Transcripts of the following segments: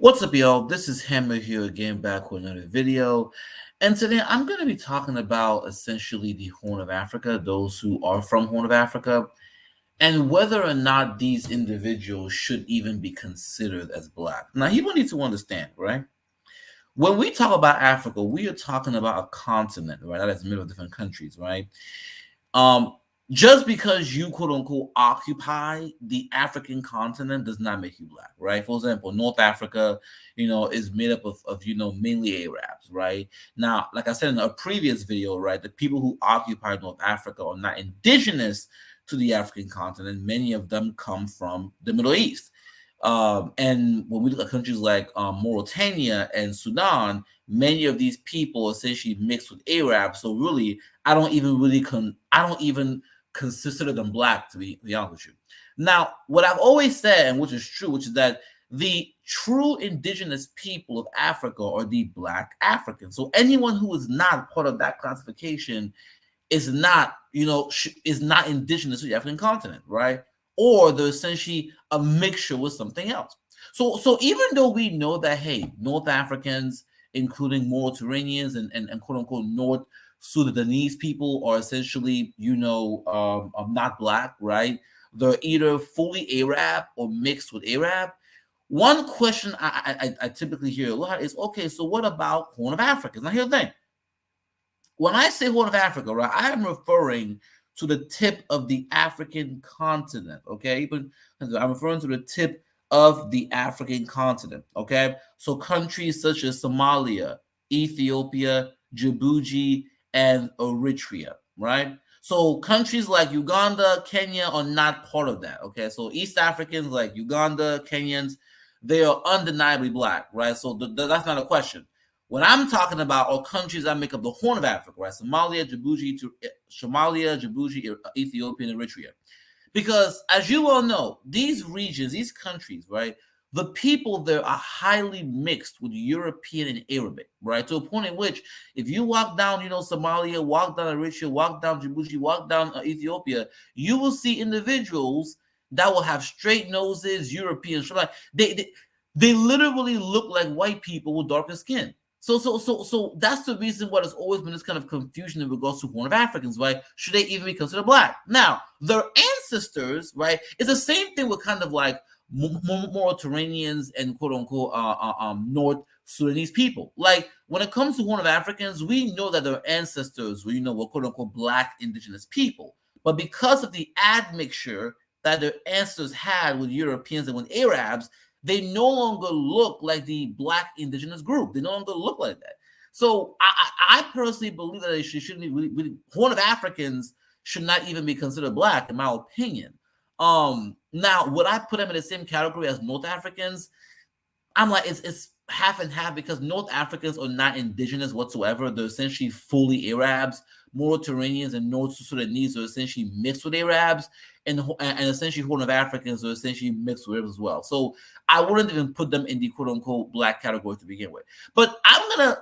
What's up, y'all? This is Hammer here again, back with another video. And today I'm going to be talking about essentially the Horn of Africa, those who are from Horn of Africa, and whether or not these individuals should even be considered as Black. Now, people need to understand, right? When we talk about Africa, we are talking about a continent, right? That is made of different countries, right? Um, just because you quote unquote occupy the African continent does not make you Black, right? For example, North Africa, is made up of mainly Arabs, right? Now, like I said in a previous video, right, the people who occupy North Africa are not indigenous to the African continent. Many of them come from the Middle East. And when we look at countries like Mauritania and Sudan, many of these people essentially mix with Arabs. So really, I don't even consider them Black, to be honest with you. Now, what I've always said, and which is true, which is that the true indigenous people of Africa are the Black Africans. So anyone who is not part of that classification is not indigenous to the African continent, right? Or they're essentially a mixture with something else. So even though we know that, hey, North Africans, including Mauritanians and quote unquote North Sudanese people are essentially, not Black, right? They're either fully Arab or mixed with Arab. One question I typically hear a lot is, okay, so what about Horn of Africans? Now here's the thing. When I say Horn of Africa, right, I am referring to the tip of the African continent, okay? I'm referring to the tip of the African continent, okay? So countries such as Somalia, Ethiopia, Djibouti, and Eritrea, right? So countries like Uganda, Kenya are not part of that, okay? So East Africans like Uganda, Kenyans, they are undeniably Black, right? So that's not a question. What I'm talking about are countries that make up the Horn of Africa, right? Somalia, Djibouti, Ethiopia, and Eritrea. Because as you all know, these regions, these countries, right, the people there are highly mixed with European and Arabic, right? To a point in which if you walk down, Somalia, walk down Eritrea, walk down Djibouti, walk down Ethiopia, you will see individuals that will have straight noses, European, they literally look like white people with darker skin. So that's the reason why there's always been this kind of confusion in regards to Horn of Africans, right? Should they even be considered Black? Now, their ancestors, right, it's the same thing with kind of like Mauritanians and quote unquote North Sudanese people. Like when it comes to Horn of Africans, we know that their ancestors were, were quote unquote Black indigenous people. But because of the admixture that their ancestors had with Europeans and with Arabs, they no longer look like the Black indigenous group. They no longer look like that. So I personally believe that they shouldn't be really Horn of Africans should not even be considered Black, in my opinion. Now, would I put them in the same category as North Africans? I'm like, it's half and half, because North Africans are not indigenous whatsoever. They're essentially fully Arabs. Mauritanians and North Sudanese are essentially mixed with Arabs, and essentially Horn of Africans are essentially mixed with Arabs as well. So I wouldn't even put them in the quote unquote Black category to begin with. But I'm gonna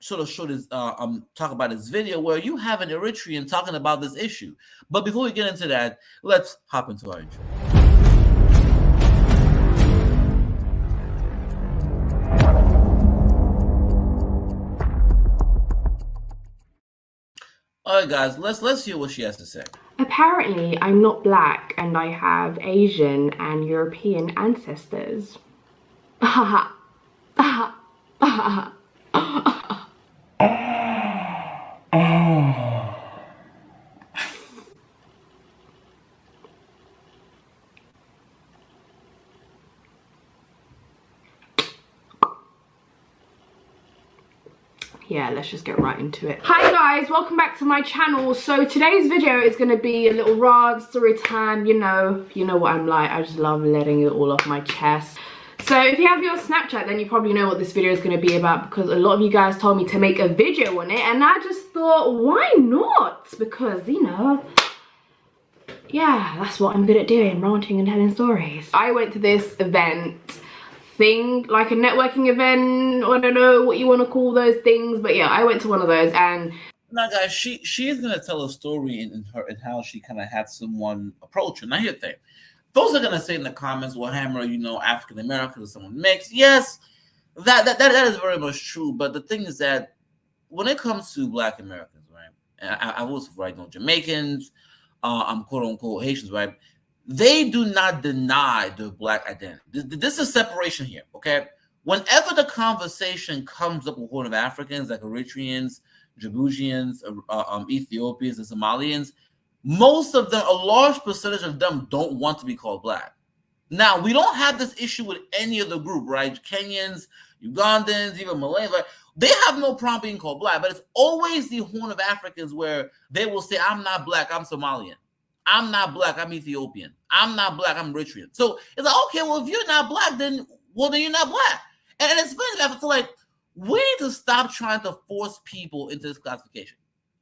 sort of show this, talk about this video where you have an Eritrean talking about this issue. But before we get into that, let's hop into our intro. All right, guys, let's hear what she has to say. Apparently, I'm not Black and I have Asian and European ancestors. Yeah, let's just get right into it. Hi guys, welcome back to my channel. So today's video is going to be a little raw story time. You know what I'm like. I just love letting it all off my chest. So if you have your Snapchat, then you probably know what this video is going to be about, because a lot of you guys told me to make a video on it, and I just thought, why not? Because, yeah, that's what I'm good at doing, ranting and telling stories. I went to this event thing, like a networking event, I don't know what you want to call those things, but yeah, I went to one of those. And now guys, she is going to tell a story in how she kind of had someone approach her. Now here's the thing. those are gonna say in the comments, well, Hammer, African American or someone mixed. Yes, that is very much true. But the thing is that when it comes to Black Americans, right, and I was right, Jamaicans, quote unquote Haitians, right, they do not deny their Black identity. This is separation here, okay? Whenever the conversation comes up with Horn of Africans, like Eritreans, Djiboutians, Ethiopians, and Somalians, most of them, a large percentage of them, don't want to be called Black. Now, we don't have this issue with any other group, right? Kenyans, Ugandans, even Malayans, right? They have no problem being called Black, but it's always the Horn of Africans where they will say, I'm not Black, I'm Somalian. I'm not Black, I'm Ethiopian. I'm not Black, I'm Eritrean. So it's like, okay, well, if you're not Black, then you're not Black. And it's funny, I feel like we need to stop trying to force people into this classification.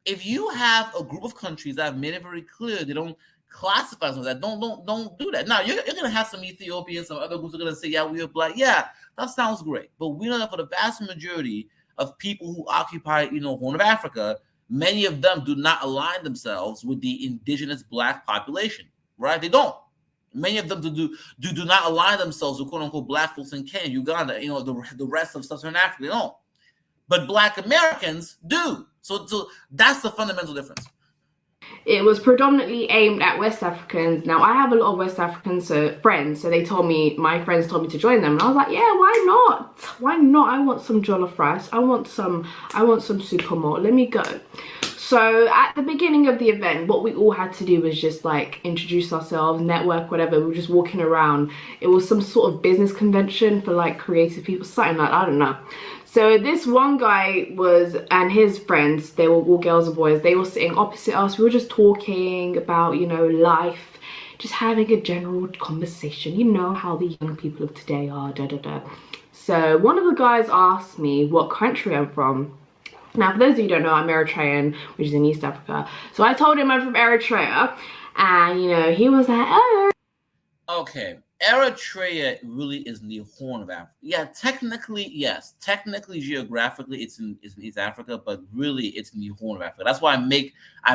If you have a group of countries that have made it very clear they don't classify us as that, don't do that. Now you're gonna have some Ethiopians, some other groups are gonna say, yeah, we're Black. Yeah, that sounds great. But we know that for the vast majority of people who occupy, Horn of Africa, many of them do not align themselves with the indigenous Black population, right? They don't. Many of them do not align themselves with quote unquote Black folks in Kenya, Uganda, the rest of Sub-Saharan Africa. They don't. But Black Americans do. So that's the fundamental difference. It was predominantly aimed at West Africans. Now, I have a lot of West African friends, so my friends told me to join them, and I was like, yeah, why not? Why not? I want some jollof rice. I want some supermalt. Let me go. So at the beginning of the event, what we all had to do was just like introduce ourselves, network, whatever. We were just walking around. It was some sort of business convention for like creative people, something like that, I don't know. So this one guy and his friends, they were all girls and boys, they were sitting opposite us. We were just talking about, life, just having a general conversation. You know how the young people of today are, So one of the guys asked me what country I'm from. Now, for those of you who don't know, I'm Eritrean, which is in East Africa. So I told him I'm from Eritrea, and, he was like, oh. Okay, Eritrea really is in the Horn of Africa. Yeah, technically, yes. Technically, geographically, it's in East Africa, but really, it's in the Horn of Africa. That's why I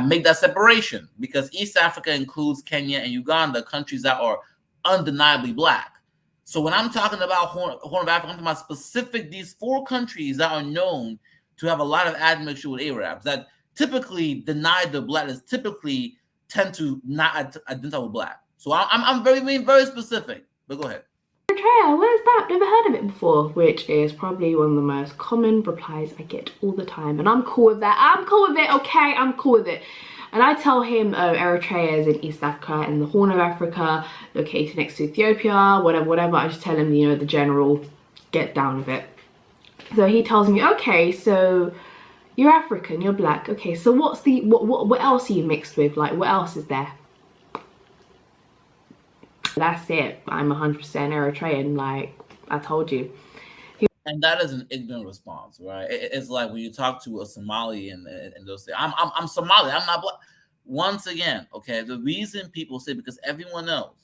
make that separation, because East Africa includes Kenya and Uganda, countries that are undeniably Black. So when I'm talking about Horn of Africa, I'm talking about specific these 4 countries that are known to have a lot of admixture with Arabs that typically deny the Blackness, typically tend to not identify with Black. So I'm very specific, but go ahead. Eritrea, where's that? Never heard of it before, which is probably one of the most common replies I get all the time. And I'm cool with that. I'm cool with it, okay? I'm cool with it. And I tell him, oh, Eritrea is in East Africa, in the Horn of Africa, located next to Ethiopia, whatever. I just tell him, the general get down with it. So he tells me, okay, so you're African, you're Black. Okay, so what else are you mixed with? Like, what else is there? That's it. I'm 100% Eritrean, like I told you. And that is an ignorant response, right? It's like when you talk to a Somali and they'll say, I'm Somali, I'm not Black. Once again, okay, the reason people say, because everyone knows,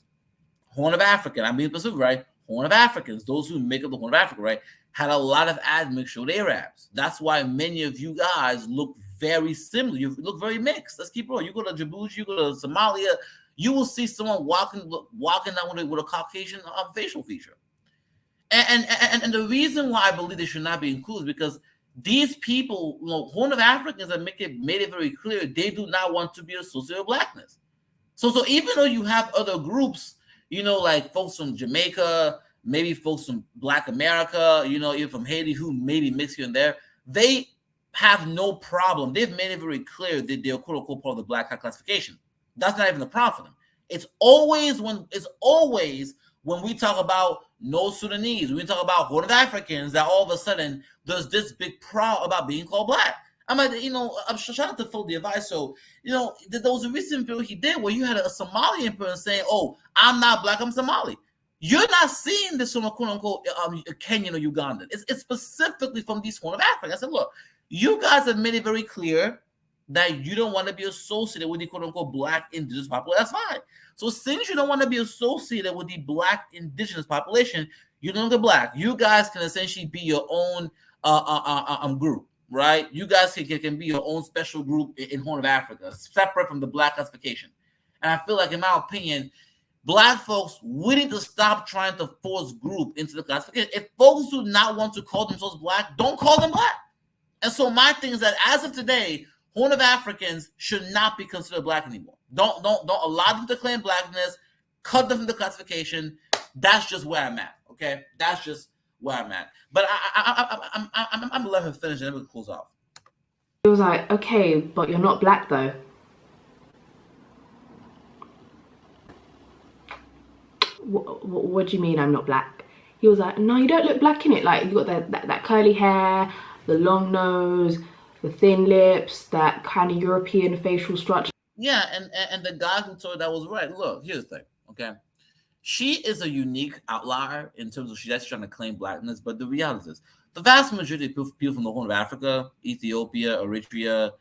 Horn of Africa, I'm being specific, right? Horn of Africans, those who make up the Horn of Africa, right, had a lot of admixture with Arabs. That's why many of you guys look very similar. You look very mixed. Let's keep going. You go to Djibouti, you go to Somalia, you will see someone walking down with a Caucasian facial feature. And the reason why I believe they should not be included is because these people, Horn of Africans have made it very clear they do not want to be associated with Blackness. So even though you have other groups, like folks from Jamaica, maybe folks from Black America, even from Haiti, who maybe mix here and there, they have no problem. They've made it very clear that they're quote unquote part of the Black classification. That's not even the problem for them. It's always when we talk about no Sudanese, when we talk about Horn of Africans, that all of a sudden there's this big problem about being called Black. I'm like, I'm shout out to Phil the advice. So, there was a recent video he did where you had a Somalian person saying, oh, I'm not Black, I'm Somali. You're not seeing this from a quote unquote Kenyan or Ugandan. It's specifically from these Horn of Africa. I said, look, you guys have made it very clear that you don't want to be associated with the quote unquote Black indigenous population. That's fine. So since you don't want to be associated with the Black indigenous population, you're no longer Black. You guys can essentially be your own group, right? You guys can be your own special group in Horn of Africa, separate from the Black classification. And I feel like, in my opinion, Black folks, we need to stop trying to force group into the classification. If folks do not want to call themselves Black, don't call them Black. And so my thing is that as of today, Horn of Africans should not be considered Black anymore. Don't allow them to claim Blackness. Cut them from the classification. That's just where I'm at. Okay, that's just where I'm at. But I'm gonna let her finish and then we'll close off. He was like, okay, but you're not Black though. What do you mean I'm not Black? He was like, no, you don't look Black in it. Like, you got that curly hair, the long nose, the thin lips, that kind of European facial structure. Yeah, and the guy who told her that was right. Look, here's the thing, okay? She is a unique outlier in terms of she's actually trying to claim Blackness, but the reality is the vast majority of people from the Horn of Africa, Ethiopia, Eritrea,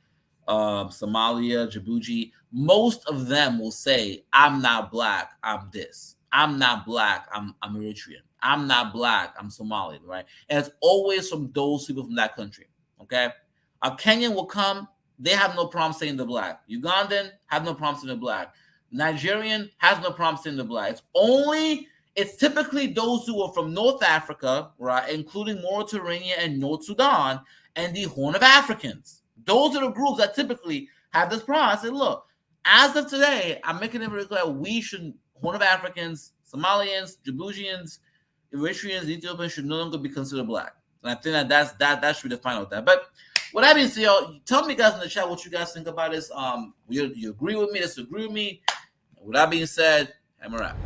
Somalia, Djibouti, most of them will say, I'm not Black, I'm this. I'm not Black, I'm Eritrean. I'm not Black, I'm Somalian, right? And it's always from those people from that country, okay? A Kenyan will come, they have no problem saying they're Black. Ugandan have no problem saying they're Black. Nigerian has no problem saying they're Black. It's typically those who are from North Africa, right, including Mauritania and North Sudan, and the Horn of Africans. Those are the groups that typically have this problem. I said, look, as of today, I'm making it very clear we should, Horn of Africans, Somalians, Djiboutians, Eritreans, Ethiopians should no longer be considered Black. And I think that should be the final of that. But with that being said, y'all, tell me guys in the chat what you guys think about this. You agree with me, disagree with me. With that being said, I'm a wrap.